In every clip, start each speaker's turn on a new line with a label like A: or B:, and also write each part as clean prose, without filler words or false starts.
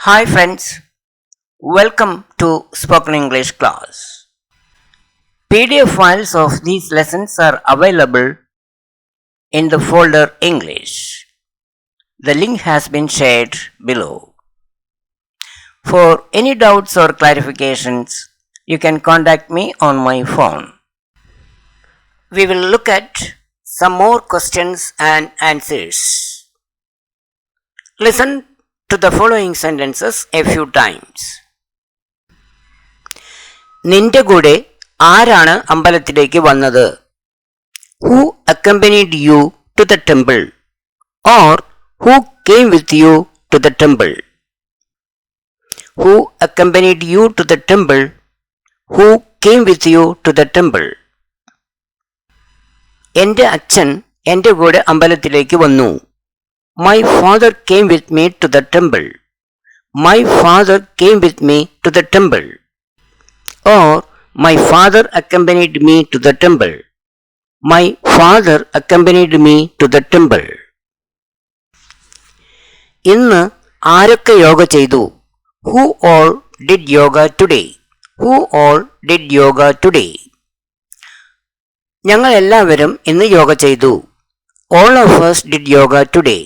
A: Hi friends, welcome to Spoken English class. PDF files of these lessons are available in the folder English. The link has been shared below. For any doubts or clarifications, you can contact me on my phone. We will look at some more questions and answers. Listen to the following sentences a few times. നിന്റെ കൂടെ ആരാണ് അമ്പലത്തിലേക്ക് വന്നത്? Who accompanied you to the temple? Or who came with you to the temple? Who accompanied you to the temple? Who came with you to the temple? എൻ്റെ അച്ഛൻ എൻ്റെ കൂടെ അമ്പലത്തിലേക്ക് വന്നു. My father came with me to the temple. My father came with me to the temple. Or my father accompanied me to the temple. My father accompanied me to the temple. ഇന്ന് ആരൊക്കെ യോഗ ചെയ്തു? Who all did yoga today? Who all did yoga today? ഞങ്ങൾ എല്ലാവരും ഇന്ന് യോഗ ചെയ്തു. All of us did yoga today.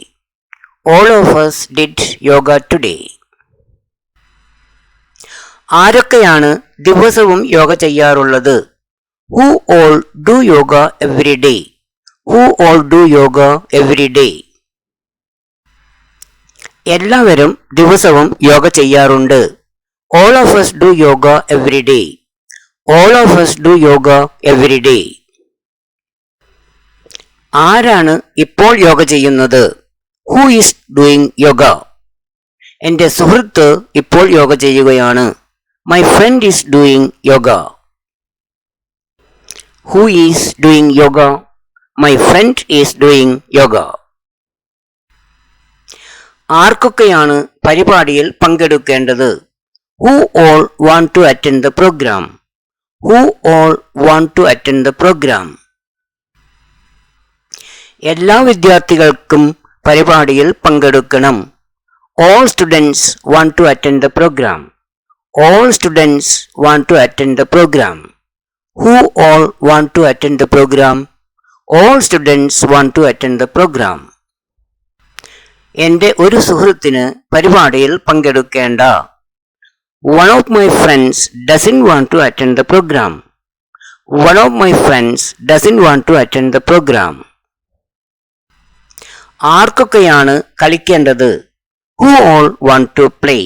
A: All of us did yoga today. ആരൊക്കെയാണ് ദിവസവും യോഗ ചെയ്യാറുള്ളത്? Who all do yoga every day? Who all do yoga every day? എല്ലാവരും ദിവസവും യോഗ ചെയ്യാറുണ്ട്. All of us do yoga every day. All of us do yoga every day. ആരാണ് ഇപ്പോൾ യോഗ ചെയ്യുന്നത്? Who is doing yoga? എൻ്റെ സുഹൃത്ത് ഇപ്പോൾ യോഗ ചെയ്യുകയാണ്. My friend is doing yoga. Who is doing yoga? My friend is doing yoga. ആർക്കൊക്കെയാണ് പരിപാടിയിൽ പങ്കെടുക്കേണ്ടത്? Who all want to attend the program? Who all want to attend the program? എല്ലാ വിദ്യാർത്ഥികൾക്കും പരിപാടിയിൽ പങ്കെടുക്കണം. All students want to attend the program. All students want to attend the program. Who all want to attend the program? All students want to attend the program. എൻ്റെ ഒരു സുഹൃത്തിന് പരിപാടിയിൽ പങ്കെടുക്കേണ്ട. One of my friends doesn't want to attend the program. One of my friends doesn't want to attend the program. ആർക്കൊക്കെയാണ് കളിക്കേണ്ടത്? Who all want to play?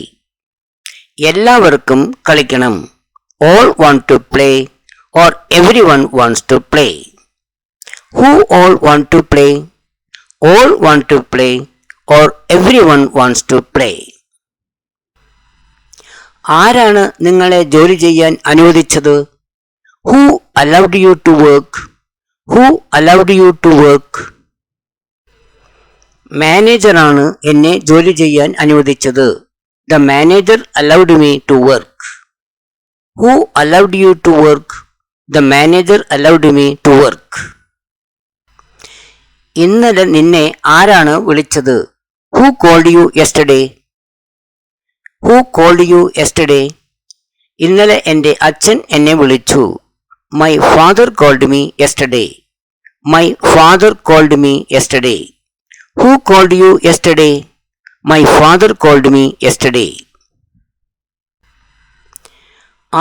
A: എല്ലാവർക്കും കളിക്കണം. All want to play or everyone wants to play. Who all want to play? All want to play or everyone wants to play. ആരാണ് നിങ്ങളെ ജോലി ചെയ്യാൻ അനുവദിച്ചത്? Who allowed you to work? Who allowed you to work? മാനേജറാണ് എന്നെ ജോലി ചെയ്യാൻ അനുവദിച്ചത്. The manager allowed me to work. Who allowed you to work? The manager allowed me to work. ഇന്നലെ നിന്നെ ആരാണ് വിളിച്ചത്? Who called you yesterday? Who called you yesterday? ഇന്നലെ എൻ്റെ അച്ഛൻ എന്നെ വിളിച്ചു. My father called me yesterday. My father called me yesterday. Who called you yesterday? My father called me yesterday.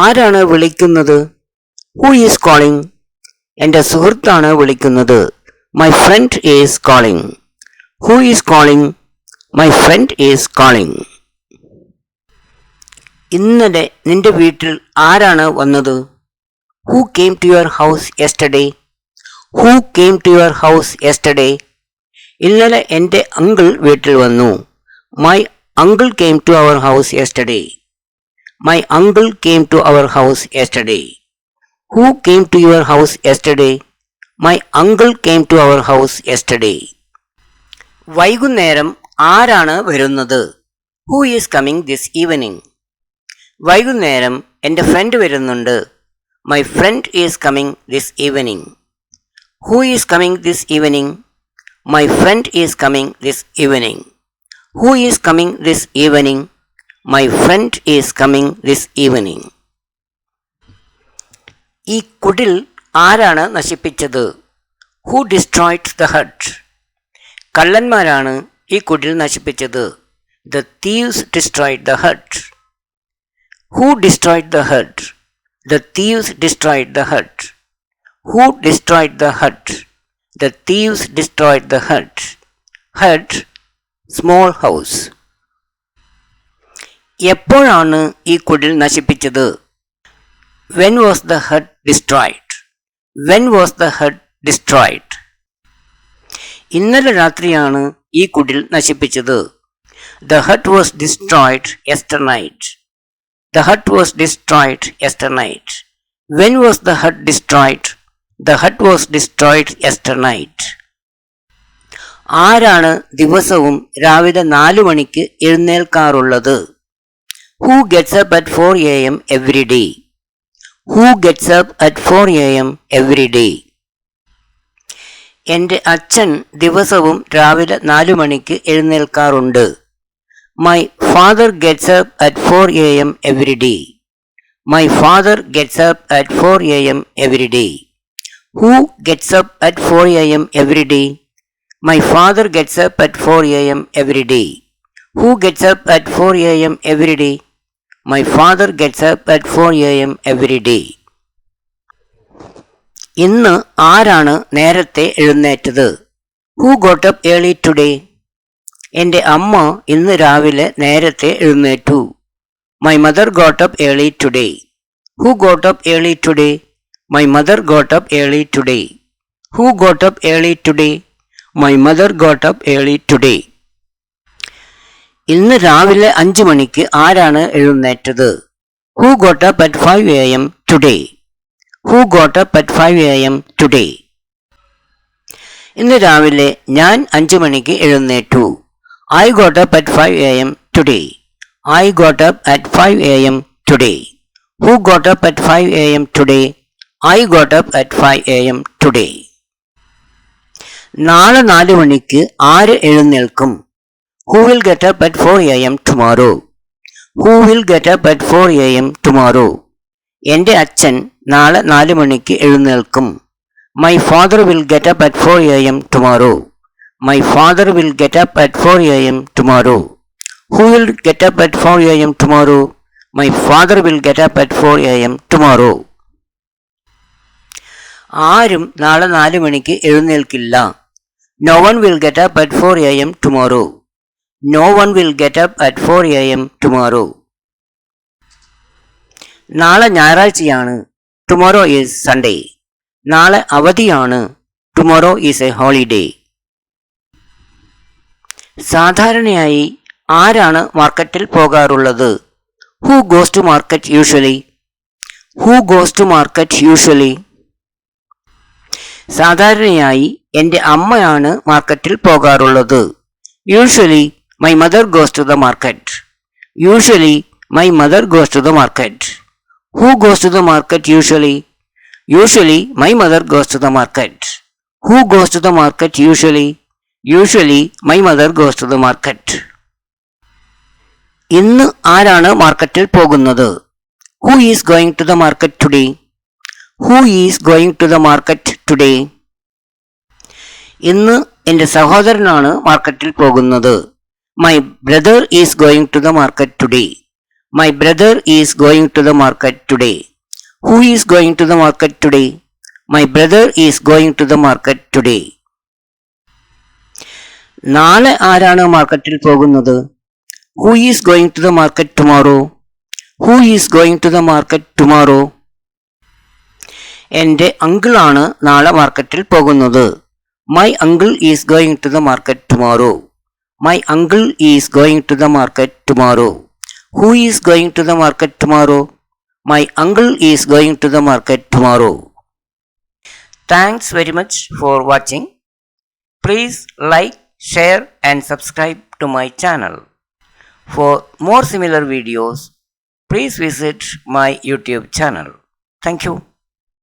A: ആരാണ് വിളിക്കുന്നത്? Who is calling? എൻ്റെ സുഹൃത്താണ് വിളിക്കുന്നത്. My friend is calling. Who is calling? My friend is calling. ഇന്നലെ നിന്റെ വീട്ടിൽ ആരാണ് വന്നത്? Who came to your house yesterday? Who came to your house yesterday? ഇന്നലെ എൻ്റെ അങ്കിൾ വീട്ടിൽ വന്നു. My uncle came to our house yesterday. My uncle came to our house yesterday. Who came to your house yesterday? My uncle came to our house yesterday. വൈകുന്നേരം ആരാണ് വരുന്നത്? Who is coming this evening? വൈകുന്നേരം എൻ്റെ front വരുന്നുണ്ട്. My friend is coming this evening. Who is coming this evening? My friend is coming this evening. Who is coming this evening? My friend is coming this evening. ഈ കുടിൽ ആരാണ് നശിപ്പിച്ചത്? Who destroyed the hut? കള്ളന്മാരാണ് ഈ കുടിൽ നശിപ്പിച്ചത്. The thieves destroyed the hut. Who destroyed the hut? The thieves destroyed the hut. Who destroyed the hut? The thieves destroyed the hut. Hut, small house. എപ്പോഴാണ് ഈ കുടിൽ നശിപ്പിച്ചത്? When was the hut destroyed? When was the hut destroyed? ഇന്നലെ രാത്രിയാണ് ഈ കുടിൽ നശിപ്പിച്ചത്. The hut was destroyed yesternight. The hut was destroyed yesternight. When was the hut destroyed? The hut was destroyed yesternight. ആരാണ് ദിവസവും രാവിലെ 4 മണിക്ക് എഴുന്നേൽക്കാറുള്ളത്? Who gets up at 4 a.m. every day? Who gets up at 4 a.m. every day? എൻ്റെ അച്ഛൻ ദിവസവും രാവിലെ 4 മണിക്ക് എഴുന്നേൽക്കാറുണ്ട്. My father gets up at 4 a.m. every day. My father gets up at 4 a.m. every day. Who gets up at 4 a.m. every day? My father gets up at 4 a.m. every day. Who gets up at 4 a.m. every day? My father gets up at 4 a.m. every day. ഇന്ന് ആരാണ് നേരത്തെ എഴുന്നേറ്റത്? Who got up early today? എൻ്റെ അമ്മ ഇന്ന് രാവിലെ നേരത്തെ എഴുന്നേറ്റു. My mother got up early today. Who got up early today? My mother got up early today. Who got up early today? My mother got up early today. ഇന്ന് രാവിലെ 5 മണിക്ക് ആരാണ് എഴുന്നേറ്റത്? Who got up at 5 a.m. today? Who got up at 5 a.m. today? ഇന്ന് രാവിലെ ഞാൻ 5 മണിക്ക് എഴുന്നേറ്റു. I got up at 5 a.m. today. I got up at 5 a.m. today. Who got up at 5 a.m. today? I got up at 5 a.m. today. നാളെ 4 മണിക്ക് ആര് എഴുന്നേൽക്കും? Who will get up at 4 a.m. tomorrow? Who will get up at 4 a.m. tomorrow? എൻ്റെ അച്ഛൻ നാളെ 4 മണിക്ക് എഴുന്നേൽക്കും. My father will get up at 4 a.m. tomorrow. My father will get up at 4 a.m. tomorrow. Who will get up at 4 a.m. tomorrow? My father will get up at 4 a.m. tomorrow. ആരും നാളെ 4 മണിക്ക് എഴുന്നേൽക്കില്ല. No one will get up at 4 a.m. tomorrow. No one will get up at 4 a.m. tomorrow. നാളെ ഞായറാഴ്ചയാണ്. Tomorrow is Sunday. നാളെ അവധിയാണ്. Tomorrow is a holiday. സാധാരണയായി ആരാണ് മാർക്കറ്റിൽ പോകാറുള്ളത്? Who goes to market usually? Who goes to market usually? സാധാരണയായി എൻ്റെ അമ്മയാണ് മാർക്കറ്റിൽ പോകാറുള്ളത്. Usually my mother goes to the market. Usually my mother goes to the market. Who goes to the market usually? Usually my mother goes to the market. Who goes to the market usually? Usually my mother goes to the market. ഇന്ന് ആരാണ് മാർക്കറ്റിൽ പോകുന്നത്? Who is going to the market today? Who is going to the market today? ഇന്ന് എൻ്റെ സഹോദരനാണ് മാർക്കറ്റിൽ പോകുന്നത്. My brother is going to the market today. My brother is going to the market today. Who is going to the market today? My brother is going to the market today. നാളെ ആരാണ് മാർക്കറ്റിൽ പോകുന്നത്? Who is going to the market tomorrow? Who is going to the market tomorrow? എൻ്റെ അങ്കിളാണ് നാളെ മാർക്കറ്റിൽ പോകുന്നത്. My uncle is going to the market tomorrow. My uncle is going to the market tomorrow. Who is going to the market tomorrow? My uncle is going to the market tomorrow. Thanks very much for watching. Please like, share and subscribe to my channel. For more similar videos, please visit my YouTube channel. Thank you.